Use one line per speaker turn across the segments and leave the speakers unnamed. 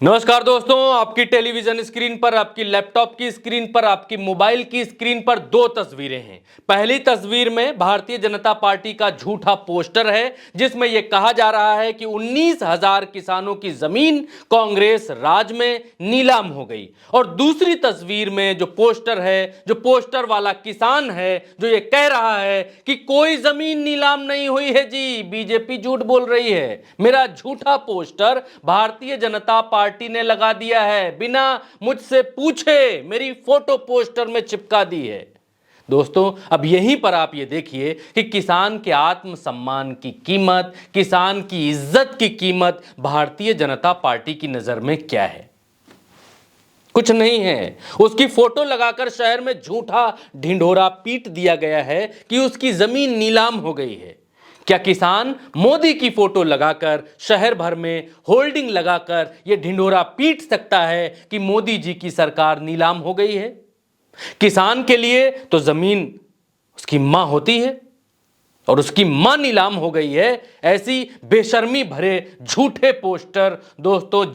नमस्कार दोस्तों, आपकी टेलीविजन स्क्रीन पर, आपकी लैपटॉप की स्क्रीन पर, आपकी मोबाइल की स्क्रीन पर दो तस्वीरें हैं। पहली तस्वीर में भारतीय जनता पार्टी का झूठा पोस्टर है जिसमें यह कहा जा रहा है कि 19,000 किसानों की जमीन कांग्रेस राज में नीलाम हो गई। और दूसरी तस्वीर में जो पोस्टर है, जो पोस्टर वाला किसान है, जो ये कह रहा है कि कोई जमीन नीलाम नहीं हुई है जी, बीजेपी झूठ बोल रही है। मेरा झूठा पोस्टर भारतीय जनता पार्टी ने लगा दिया है, बिना मुझसे पूछे मेरी फोटो पोस्टर में चिपका दी है। दोस्तों, अब यहीं पर आप ये देखिए कि किसान के आत्मसम्मान की कीमत, किसान की इज्जत की कीमत भारतीय जनता पार्टी की नजर में क्या है। कुछ नहीं है। उसकी फोटो लगाकर शहर में झूठा ढिंढोरा पीट दिया गया है कि उसकी जमीन नीलाम हो गई है। क्या किसान मोदी की फोटो लगाकर, शहर भर में होल्डिंग लगाकर यह ढिंढोरा पीट सकता है कि मोदी जी की सरकार नीलाम हो गई है? किसान के लिए तो जमीन उसकी मां होती है और उसकी मां नीलाम हो गई है। ऐसी बेशर्मी भरे झूठे पोस्टर दोस्तों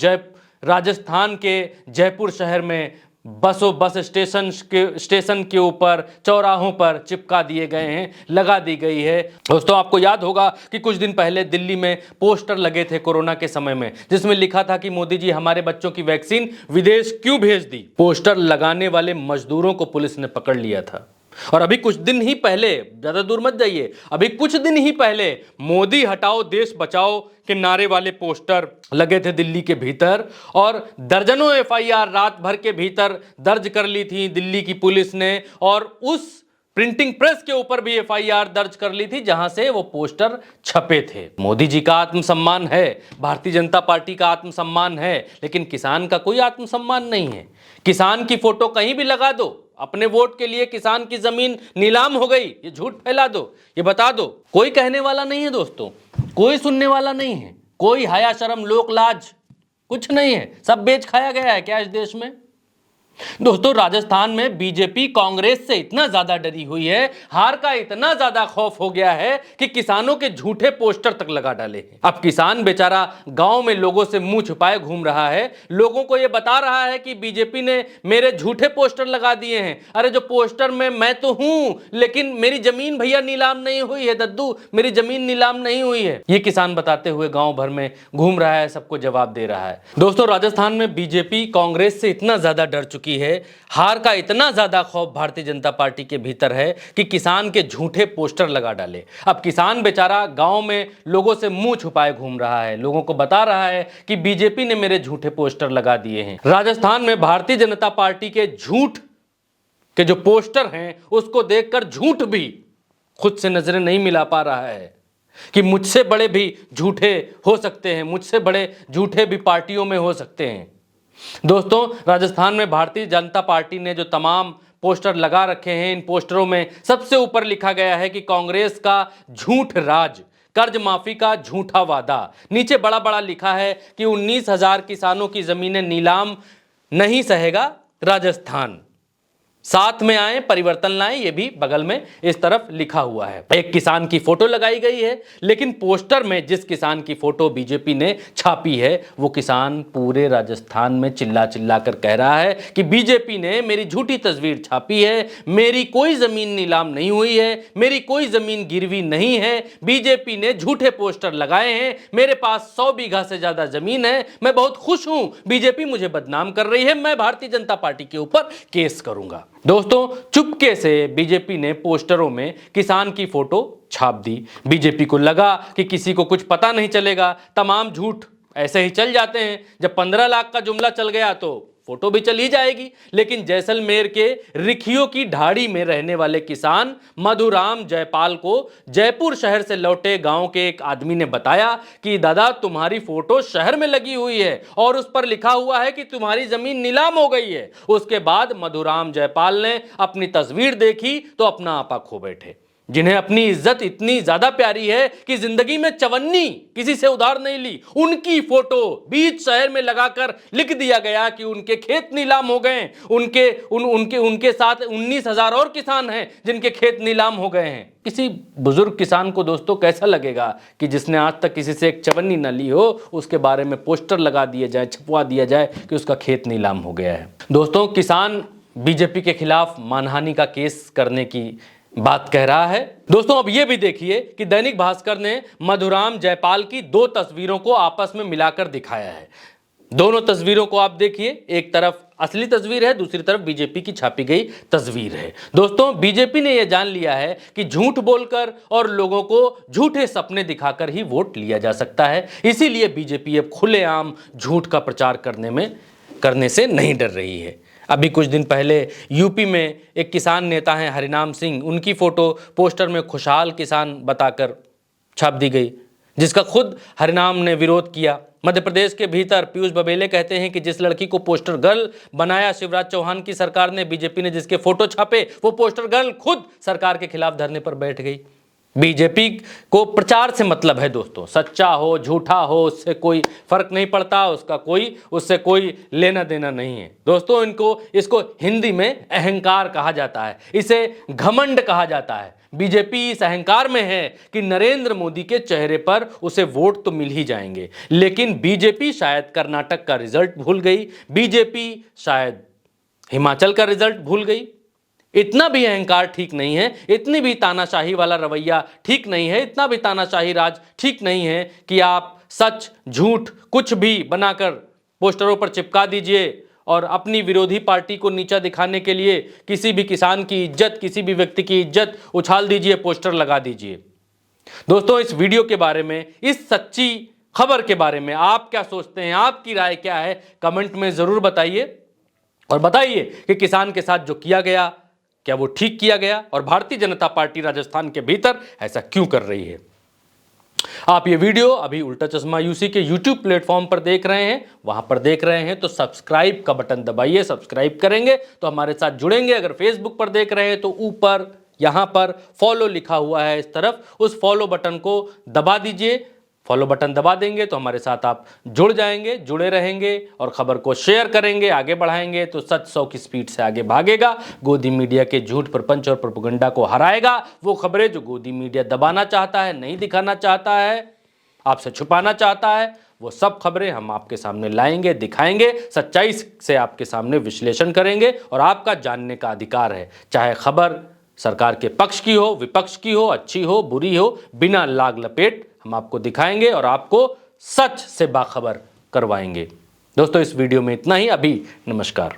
राजस्थान के जयपुर शहर में बस स्टेशन के ऊपर, चौराहों पर चिपका दिए गए हैं, लगा दी गई है। दोस्तों, आपको याद होगा कि कुछ दिन पहले दिल्ली में पोस्टर लगे थे कोरोना के समय में, जिसमें लिखा था कि मोदी जी हमारे बच्चों की वैक्सीन विदेश क्यों भेज दी। पोस्टर लगाने वाले मजदूरों को पुलिस ने पकड़ लिया था। और अभी कुछ दिन ही पहले, ज्यादा दूर मत जाइए, अभी कुछ दिन ही पहले मोदी हटाओ देश बचाओ के नारे वाले पोस्टर लगे थे दिल्ली के भीतर, और दर्जनों एफआईआर रात भर के भीतर दर्ज कर ली थी दिल्ली की पुलिस ने, और उस प्रिंटिंग प्रेस के ऊपर भी एफआईआर दर्ज कर ली थी जहां से वो पोस्टर छपे थे। मोदी जी का आत्मसम्मान है, भारतीय जनता पार्टी का आत्मसम्मान है, लेकिन किसान का कोई आत्मसम्मान नहीं है। किसान की फोटो कहीं भी लगा दो, अपने वोट के लिए किसान की जमीन नीलाम हो गई, ये झूठ फैला दो, ये बता दो, कोई कहने वाला नहीं है दोस्तों, कोई सुनने वाला नहीं है, कोई हया शर्म लोक लाज कुछ नहीं है। सब बेच खाया गया है क्या इस देश में? दोस्तों, राजस्थान में बीजेपी कांग्रेस से इतना ज्यादा डरी हुई है, हार का इतना ज्यादा खौफ हो गया है कि किसानों के झूठे पोस्टर तक लगा डाले हैं। अब किसान बेचारा गांव में लोगों से मुंह छुपाए घूम रहा है, लोगों को यह बता रहा है कि बीजेपी ने मेरे झूठे पोस्टर लगा दिए हैं। अरे जो पोस्टर में मैं तो हूं, लेकिन मेरी जमीन भैया नीलाम नहीं हुई है दद्दू, मेरी जमीन नीलाम नहीं हुई है, ये किसान बताते हुए गांव भर में घूम रहा है, सबको जवाब दे रहा है। दोस्तों, राजस्थान में बीजेपी कांग्रेस से इतना ज्यादा डर चुकी है, हार का इतना ज्यादा खौफ भारतीय जनता पार्टी के भीतर है कि किसान के झूठे पोस्टर लगा डाले। अब किसान बेचारा गांव में लोगों से मुंह छुपाए घूम रहा है, लोगों को बता रहा है कि बीजेपी ने मेरे झूठे पोस्टर लगा दिए हैं। राजस्थान में भारतीय जनता पार्टी के झूठ के जो पोस्टर हैं उसको देखकर झूठ भी खुद से नजरें नहीं मिला पा रहा है कि मुझसे बड़े भी झूठे हो सकते हैं, मुझसे बड़े झूठे भी पार्टियों में हो सकते हैं। दोस्तों, राजस्थान में भारतीय जनता पार्टी ने जो तमाम पोस्टर लगा रखे हैं, इन पोस्टरों में सबसे ऊपर लिखा गया है कि कांग्रेस का झूठ राज, कर्ज माफी का झूठा वादा। नीचे बड़ा बड़ा लिखा है कि 19,000 किसानों की जमीनें नीलाम नहीं सहेगा राजस्थान, साथ में आए परिवर्तन लाएं, ये भी बगल में इस तरफ लिखा हुआ है। एक किसान की फोटो लगाई गई है, लेकिन पोस्टर में जिस किसान की फोटो बीजेपी ने छापी है वो किसान पूरे राजस्थान में चिल्ला चिल्ला कर कह रहा है कि बीजेपी ने मेरी झूठी तस्वीर छापी है, मेरी कोई जमीन नीलाम नहीं हुई है, मेरी कोई जमीन गिरवी नहीं है, बीजेपी ने झूठे पोस्टर लगाए हैं, मेरे पास 100 बीघा से ज्यादा जमीन है, मैं बहुत खुश हूं, बीजेपी मुझे बदनाम कर रही है, मैं भारतीय जनता पार्टी के ऊपर केस करूंगा। दोस्तों, चुपके से बीजेपी ने पोस्टरों में किसान की फोटो छाप दी। बीजेपी को लगा कि किसी को कुछ पता नहीं चलेगा, तमाम झूठ ऐसे ही चल जाते हैं, जब 15 लाख का जुमला चल गया तो फोटो भी चल ही जाएगी। लेकिन जैसलमेर के रिखियों की ढाड़ी में रहने वाले किसान मधुराम जयपाल को जयपुर शहर से लौटे गांव के एक आदमी ने बताया कि दादा, तुम्हारी फोटो शहर में लगी हुई है और उस पर लिखा हुआ है कि तुम्हारी जमीन नीलाम हो गई है। उसके बाद मधुराम जयपाल ने अपनी तस्वीर देखी तो अपना आपा खो बैठे। जिन्हें अपनी इज्जत इतनी ज्यादा प्यारी है कि जिंदगी में चवन्नी किसी से उधार नहीं ली, उनकी फोटो बीच शहर में लगाकर लिख दिया गया कि उनके खेत नीलाम हो गए। उनके साथ 19,000 और किसान हैं जिनके खेत नीलाम हो गए हैं। किसी बुजुर्ग किसान को दोस्तों कैसा लगेगा कि जिसने आज तक किसी से एक चवन्नी न ली हो, उसके बारे में पोस्टर लगा दिए जाए, छपवा दिया जाए कि उसका खेत नीलाम हो गया है। दोस्तों, किसान बीजेपी के खिलाफ मानहानि का केस करने की बात कह रहा है। दोस्तों, अब यह भी देखिए कि दैनिक भास्कर ने मधुराम जयपाल की 2 तस्वीरों को आपस में मिलाकर दिखाया है। दोनों तस्वीरों को आप देखिए, एक तरफ असली तस्वीर है, दूसरी तरफ बीजेपी की छापी गई तस्वीर है। दोस्तों, बीजेपी ने यह जान लिया है कि झूठ बोलकर और लोगों को झूठे सपने दिखाकर ही वोट लिया जा सकता है। इसीलिए बीजेपी अब खुलेआम झूठ का प्रचार करने से नहीं डर रही है। अभी कुछ दिन पहले यूपी में एक किसान नेता हैं हरिनाम सिंह, उनकी फोटो पोस्टर में खुशहाल किसान बताकर छाप दी गई, जिसका खुद हरिनाम ने विरोध किया। मध्य प्रदेश के भीतर पीयूष बबेले कहते हैं कि जिस लड़की को पोस्टर गर्ल बनाया शिवराज चौहान की सरकार ने, बीजेपी ने जिसके फोटो छापे, वो पोस्टर गर्ल खुद सरकार के खिलाफ धरने पर बैठ गई। बीजेपी को प्रचार से मतलब है दोस्तों, सच्चा हो झूठा हो उससे कोई फर्क नहीं पड़ता, उससे कोई लेना देना नहीं है। दोस्तों, इसको हिंदी में अहंकार कहा जाता है, इसे घमंड कहा जाता है। बीजेपी इस अहंकार में है कि नरेंद्र मोदी के चेहरे पर उसे वोट तो मिल ही जाएंगे, लेकिन बीजेपी शायद कर्नाटक का रिजल्ट भूल गई, बीजेपी शायद हिमाचल का रिजल्ट भूल गई। इतना भी अहंकार ठीक नहीं है, इतनी भी तानाशाही वाला रवैया ठीक नहीं है, इतना भी तानाशाही राज ठीक नहीं है कि आप सच झूठ कुछ भी बनाकर पोस्टरों पर चिपका दीजिए और अपनी विरोधी पार्टी को नीचा दिखाने के लिए किसी भी किसान की इज्जत, किसी भी व्यक्ति की इज्जत उछाल दीजिए, पोस्टर लगा दीजिए। दोस्तों, इस वीडियो के बारे में, इस सच्ची खबर के बारे में आप क्या सोचते हैं, आपकी राय क्या है, कमेंट में जरूर बताइए। और बताइए कि किसान के साथ जो किया गया, क्या वो ठीक किया गया, और भारतीय जनता पार्टी राजस्थान के भीतर ऐसा क्यों कर रही है। आप ये वीडियो अभी उल्टा चश्मा यूसी के YouTube प्लेटफॉर्म पर देख रहे हैं, वहां पर देख रहे हैं तो सब्सक्राइब का बटन दबाइए। सब्सक्राइब करेंगे तो हमारे साथ जुड़ेंगे। अगर फेसबुक पर देख रहे हैं तो ऊपर यहां पर फॉलो लिखा हुआ है इस तरफ, उस फॉलो बटन को दबा दीजिए। फॉलो बटन दबा देंगे तो हमारे साथ आप जुड़ जाएंगे, जुड़े रहेंगे और खबर को शेयर करेंगे, आगे बढ़ाएंगे तो सच 100 की स्पीड से आगे भागेगा। गोदी मीडिया के झूठ, प्रपंच और प्रोपेगेंडा को हराएगा। वो खबरें जो गोदी मीडिया दबाना चाहता है, नहीं दिखाना चाहता है, आपसे छुपाना चाहता है, वो सब खबरें हम आपके सामने लाएंगे, दिखाएंगे, सच्चाई से आपके सामने विश्लेषण करेंगे। और आपका जानने का अधिकार है, चाहे खबर सरकार के पक्ष की हो, विपक्ष की हो, अच्छी हो, बुरी हो, बिना लाग लपेट हम आपको दिखाएंगे और आपको सच से बाखबर करवाएंगे। दोस्तों, इस वीडियो में इतना ही। अभी नमस्कार।